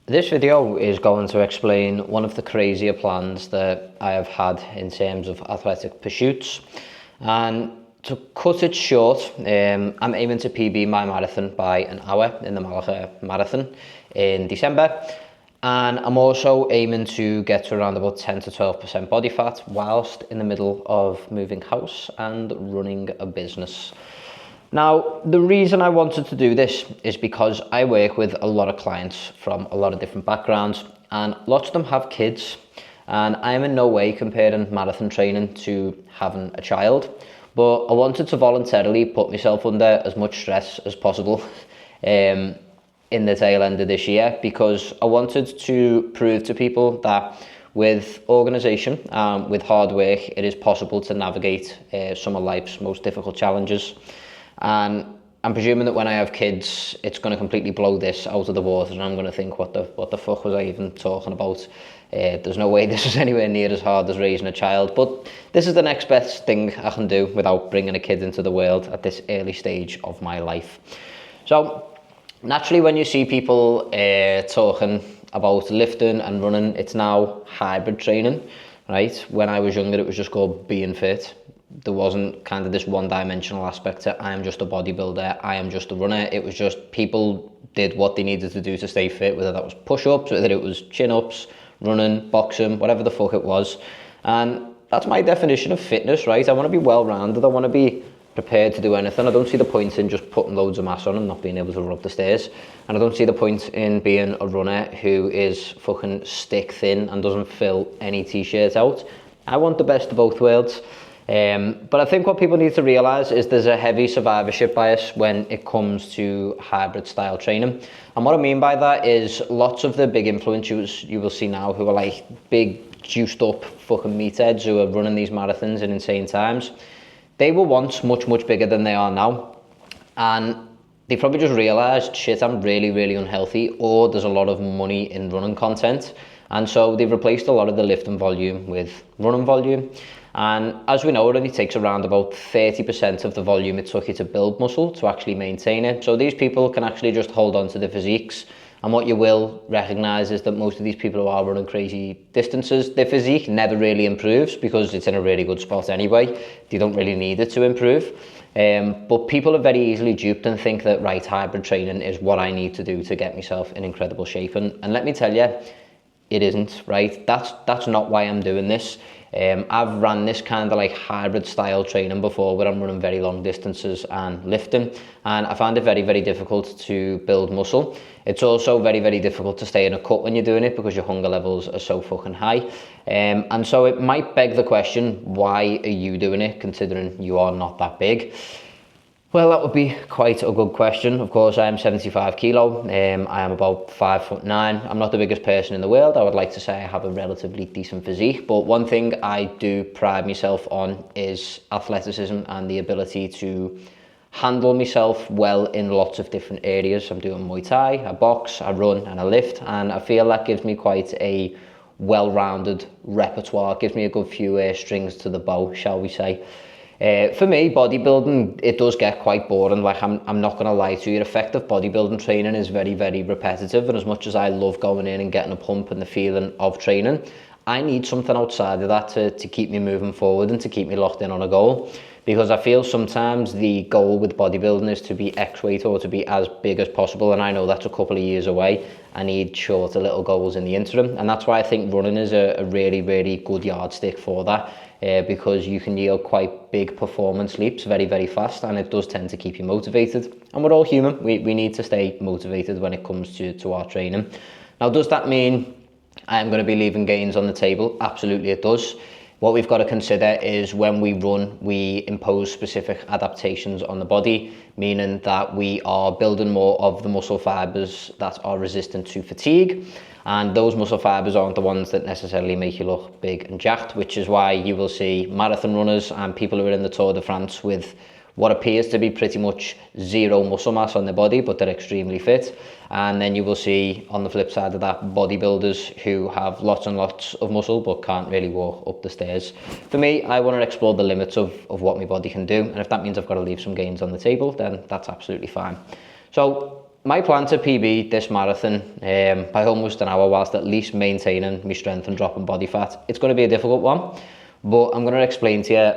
This video is going to explain one of the crazier plans that I have had in terms of athletic pursuits. And to cut it short, I'm aiming to PB my marathon by an hour in the Malaga Marathon in December. And I'm also aiming to get to around about 10 to 12% body fat whilst in the middle of moving house and running a business. Now, the reason I wanted to do this is because I work with a lot of clients from a lot of different backgrounds, and lots of them have kids, and I am in no way comparing marathon training to having a child, but I wanted to voluntarily put myself under as much stress as possible in the tail end of this year, because I wanted to prove to people that with organisation, with hard work, it is possible to navigate some of life's most difficult challenges. And I'm presuming that when I have kids, it's going to completely blow this out of the water, and I'm going to think, what the fuck was I even talking about? There's no way this is anywhere near as hard as raising a child, but this is the next best thing I can do without bringing a kid into the world at this early stage of my life. So naturally, when you see people talking about lifting and running, it's now hybrid training, right? When I was younger, it was just called being fit. There wasn't kind of this one-dimensional aspect to I am just a bodybuilder, I am just a runner. It was just people did what they needed to do to stay fit, whether that was push-ups, whether it was chin-ups, running, boxing, whatever the fuck it was. And that's my definition of fitness, right? I want to be well-rounded, I want to be prepared to do anything. I don't see the point in just putting loads of mass on and not being able to run up the stairs. And I don't see the point in being a runner who is fucking stick thin and doesn't fill any t-shirts out. I want the best of both worlds. But I think what people need to realise is there's a heavy survivorship bias when it comes to hybrid style training. And what I mean by that is lots of the big influencers you will see now who are like big juiced up fucking meatheads who are running these marathons in insane times. They were once much, much bigger than they are now. And they probably just realised, shit, I'm really, really unhealthy, or there's a lot of money in running content. And so they've replaced a lot of the lifting volume with running volume. And as we know, it only takes around about 30% of the volume it took you to build muscle to actually maintain it. So these people can actually just hold on to the physiques. And what you will recognise is that most of these people who are running crazy distances, their physique never really improves because it's in a really good spot anyway. They don't really need it to improve. But people are very easily duped and think that, right, hybrid training is what I need to do to get myself in incredible shape. And let me tell you, it isn't, right? That's not why I'm doing this. I've ran this kind of like hybrid style training before where I'm running very long distances and lifting, and I find it very, very difficult to build muscle. It's also very, very difficult to stay in a cut when you're doing it because your hunger levels are so fucking high. And so it might beg the question, why are you doing it considering you are not that big? Well, that would be quite a good question. Of course, I am 75 kilo. I am about 5'9". I'm not the biggest person in the world. I would like to say I have a relatively decent physique, but one thing I do pride myself on is athleticism and the ability to handle myself well in lots of different areas. I'm doing Muay Thai, I box, I run, and I lift, and I feel that gives me quite a well-rounded repertoire. It gives me a good few strings to the bow, shall we say. For me, bodybuilding, it does get quite boring. Like, I'm not going to lie to you. Effective bodybuilding training is very, very repetitive. And as much as I love going in and getting a pump and the feeling of training, I need something outside of that to keep me moving forward and to keep me locked in on a goal. Because I feel sometimes the goal with bodybuilding is to be X weight or to be as big as possible. And I know that's a couple of years away. I need shorter little goals in the interim. And that's why I think running is a really, really good yardstick for that. Because you can yield quite big performance leaps very, very fast, and it does tend to keep you motivated. And we're all human. We need to stay motivated when it comes to our training. Now, does that mean I'm going to be leaving gains on the table? Absolutely, it does. What we've got to consider is when we run, we impose specific adaptations on the body, meaning that we are building more of the muscle fibers that are resistant to fatigue. And those muscle fibers aren't the ones that necessarily make you look big and jacked, which is why you will see marathon runners and people who are in the Tour de France with what appears to be pretty much zero muscle mass on their body, but they're extremely fit. And then you will see on the flip side of that, bodybuilders who have lots and lots of muscle but can't really walk up the stairs. For me, I want to explore the limits of what my body can do, and if that means I've got to leave some gains on the table, then that's absolutely fine. So my plan to PB this marathon by almost an hour, whilst at least maintaining my strength and dropping body fat. It's going to be a difficult one, but I'm going to explain to you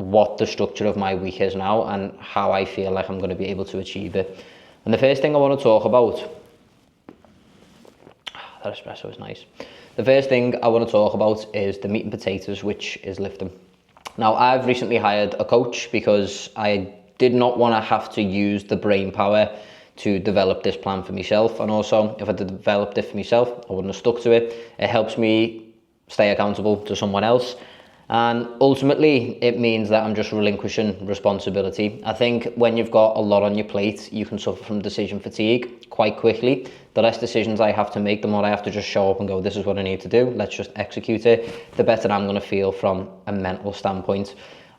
what the structure of my week is now and how I feel like I'm going to be able to achieve it. And the first thing I want to talk about, that espresso is nice. The first thing I want to talk about is the meat and potatoes, which is lifting. Now, I've recently hired a coach because I did not want to have to use the brain power to develop this plan for myself. And also, if I had developed it for myself, I wouldn't have stuck to it. It helps me stay accountable to someone else. And ultimately, it means that I'm just relinquishing responsibility. I think when you've got a lot on your plate, you can suffer from decision fatigue quite quickly. The less decisions I have to make, the more I have to just show up and go, this is what I need to do, let's just execute it, the better I'm going to feel from a mental standpoint.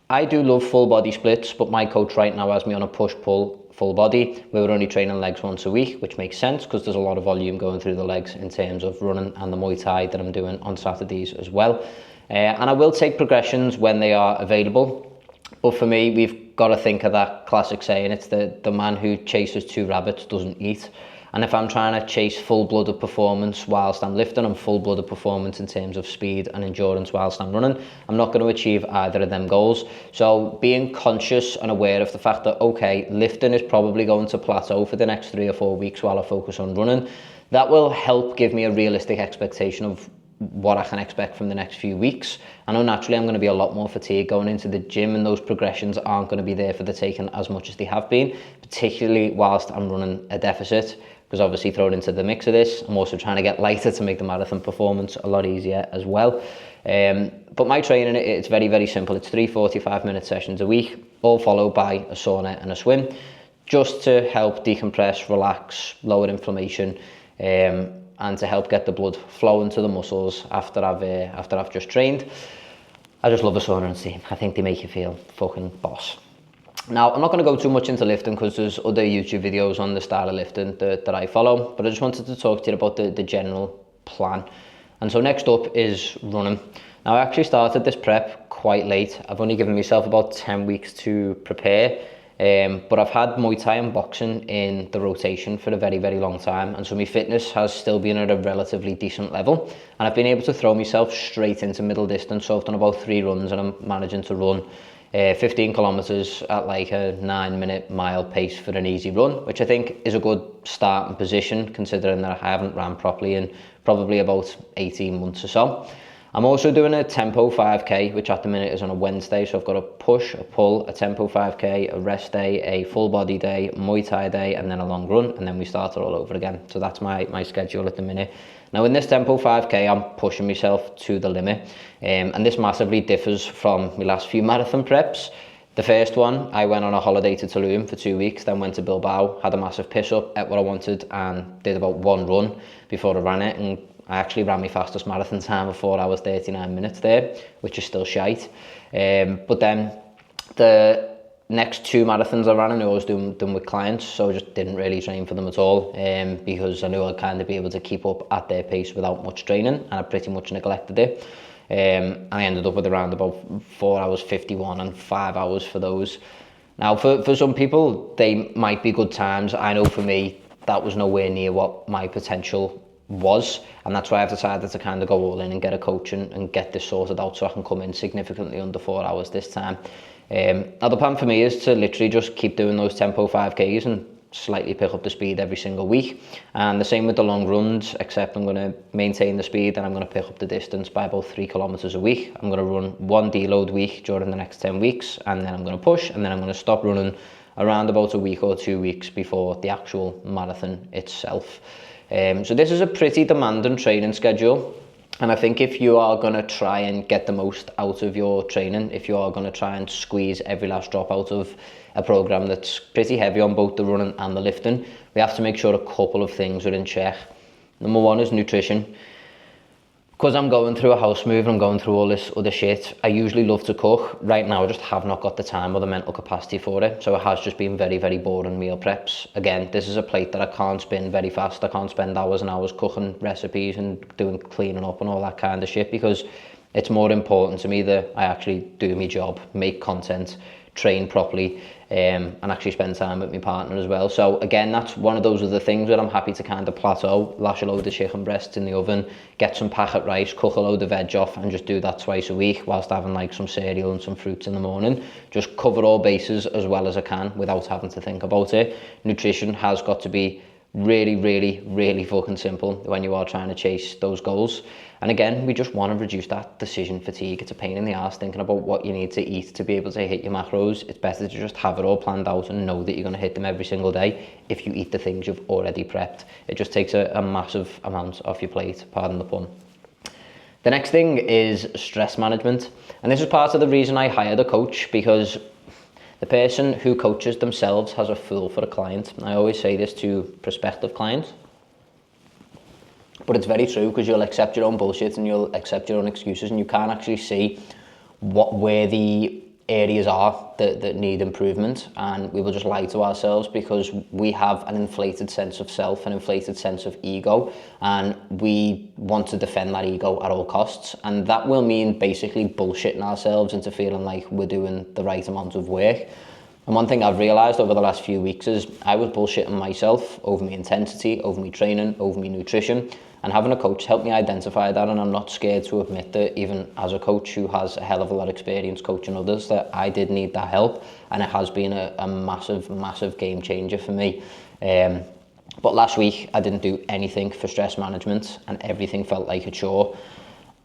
I do love full body splits, but my coach right now has me on a push-pull full body. We were only training legs once a week, which makes sense because there's a lot of volume going through the legs in terms of running and the Muay Thai that I'm doing on Saturdays as well. And I will take progressions when they are available. But for me, we've got to think of that classic saying, it's the man who chases two rabbits doesn't eat. And if I'm trying to chase full-blooded performance whilst I'm lifting and full-blooded performance in terms of speed and endurance whilst I'm running, I'm not going to achieve either of them goals. So being conscious and aware of the fact that, okay, lifting is probably going to plateau for the next 3 or 4 weeks while I focus on running, that will help give me a realistic expectation of what I can expect from the next few weeks. I know naturally I'm going to be a lot more fatigued going into the gym, and those progressions aren't going to be there for the taking as much as they have been, particularly whilst I'm running a deficit, because obviously thrown into the mix of this, I'm also trying to get lighter to make the marathon performance a lot easier as well. But my training, it's very, very simple. It's 3 45-minute sessions a week, all followed by a sauna and a swim, just to help decompress, relax, lower inflammation, and to help get the blood flowing to the muscles after I've just trained. I just love the sauna and steam. I think they make you feel fucking boss. Now, I'm not going to go too much into lifting because there's other YouTube videos on the style of lifting that I follow, but I just wanted to talk to you about the general plan. And so next up is running. Now, I actually started this prep quite late. I've only given myself about 10 weeks to prepare. But I've had Muay Thai and boxing in the rotation for a very, very long time. And so my fitness has still been at a relatively decent level. And I've been able to throw myself straight into middle distance. So I've done about 3 runs and I'm managing to run 15 kilometers at like a 9-minute mile pace for an easy run, which I think is a good starting position considering that I haven't ran properly in probably about 18 months or so. I'm also doing a tempo 5k, which at the minute is on a Wednesday. So I've got a push, a pull, a tempo 5k, a rest day, a full body day, Muay Thai day, and then a long run. And then we start it all over again. So that's my schedule at the minute. Now in this tempo 5k, I'm pushing myself to the limit. And this massively differs from my last few marathon preps. The first one, I went on a holiday to Tulum for 2 weeks, then went to Bilbao, had a massive piss up, ate what I wanted, and did about 1 run before I ran it. And I actually ran my fastest marathon time of 4 hours 39 minutes there, which is still shite. But then the next 2 marathons I ran, I knew I was doing them with clients, so I just didn't really train for them at all, because I knew I'd kind of be able to keep up at their pace without much training, and I pretty much neglected it. I ended up with around about 4 hours 51 and 5 hours for those. Now, for some people, they might be good times. I know for me, that was nowhere near what my potential was, and that's why I've decided to kind of go all in and get a coach and get this sorted out so I can come in significantly under 4 hours this time. Now the plan for me is to literally just keep doing those tempo 5Ks and slightly pick up the speed every single week, and the same with the long runs, except I'm going to maintain the speed and I'm going to pick up the distance by about 3 kilometers a week. I'm going to run 1 deload week during the next 10 weeks, and then I'm going to push, and then I'm going to stop running around about a week or 2 weeks before the actual marathon itself. So this is a pretty demanding training schedule, and I think if you are going to try and get the most out of your training, if you are going to try and squeeze every last drop out of a program that's pretty heavy on both the running and the lifting, we have to make sure a couple of things are in check. Number one is nutrition. Because I'm going through a house move and I'm going through all this other shit, I usually love to cook. Right now, I just have not got the time or the mental capacity for it. So it has just been very, very boring meal preps. Again, this is a plate that I can't spin very fast. I can't spend hours and hours cooking recipes and doing cleaning up and all that kind of shit, because it's more important to me that I actually do my job, make content, train properly, and actually spend time with my partner as well. So again, that's one of those other things where I'm happy to kind of plateau, lash a load of chicken breasts in the oven, get some packet rice, cook a load of veg off, and just do that twice a week whilst having like some cereal and some fruits in the morning. Just cover all bases as well as I can without having to think about it. Nutrition has got to be really fucking simple when you are trying to chase those goals. And again, we just want to reduce that decision fatigue. It's a pain in the ass thinking about what you need to eat to be able to hit your macros. It's better to just have it all planned out and know that you're going to hit them every single day if you eat the things you've already prepped. It just takes a massive amount off your plate, pardon the pun. The next thing is stress management. And this is part of the reason I hired a coach, because the person who coaches themselves has a fool for a client. I always say this to prospective clients, but it's very true, because you'll accept your own bullshit and you'll accept your own excuses, and you can't actually see where the areas are that need improvement, and we will just lie to ourselves because we have an inflated sense of self, an inflated sense of ego, and we want to defend that ego at all costs, and that will mean basically bullshitting ourselves into feeling like we're doing the right amount of work. And one thing I've realised over the last few weeks is I was bullshitting myself over my intensity, over my training, over my nutrition, and having a coach helped me identify that, and I'm not scared to admit that even as a coach who has a hell of a lot of experience coaching others, that I did need that help, and it has been a massive game changer for me. But last week I didn't do anything for stress management, and everything felt like a chore.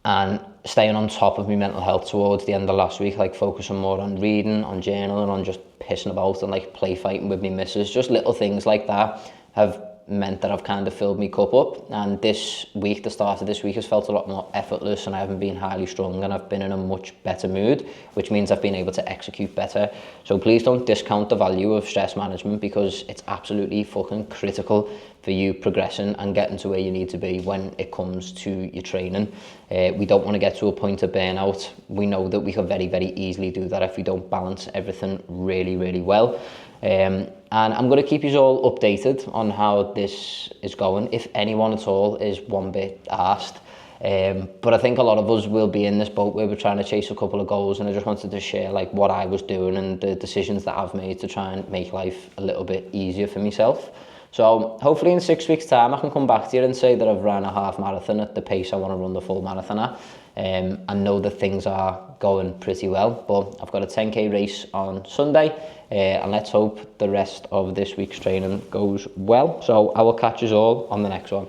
And staying on top of my mental health towards the end of last week, like focusing more on reading, on journaling, on just pissing about and like play fighting with me missus, just little things like that have meant that I've kind of filled my cup up. And this week, the start of this week, has felt a lot more effortless, and I haven't been highly strung, and I've been in a much better mood, which means I've been able to execute better. So please don't discount the value of stress management, because it's absolutely fucking critical for you progressing and getting to where you need to be when it comes to your training. We don't want to get to a point of burnout. We know that we can very easily do that if we don't balance everything really well. And I'm going to keep you all updated on how this is going, if anyone at all is one bit asked. But I think a lot of us will be in this boat where we're trying to chase a couple of goals, and I just wanted to share like what I was doing and the decisions that I've made to try and make life a little bit easier for myself. So hopefully in 6 weeks' time I can come back to you and say that I've run a half marathon at the pace I want to run the full marathon at. I know that things are going pretty well, but I've got a 10k race on Sunday, and let's hope the rest of this week's training goes well. So I will catch you all on the next one.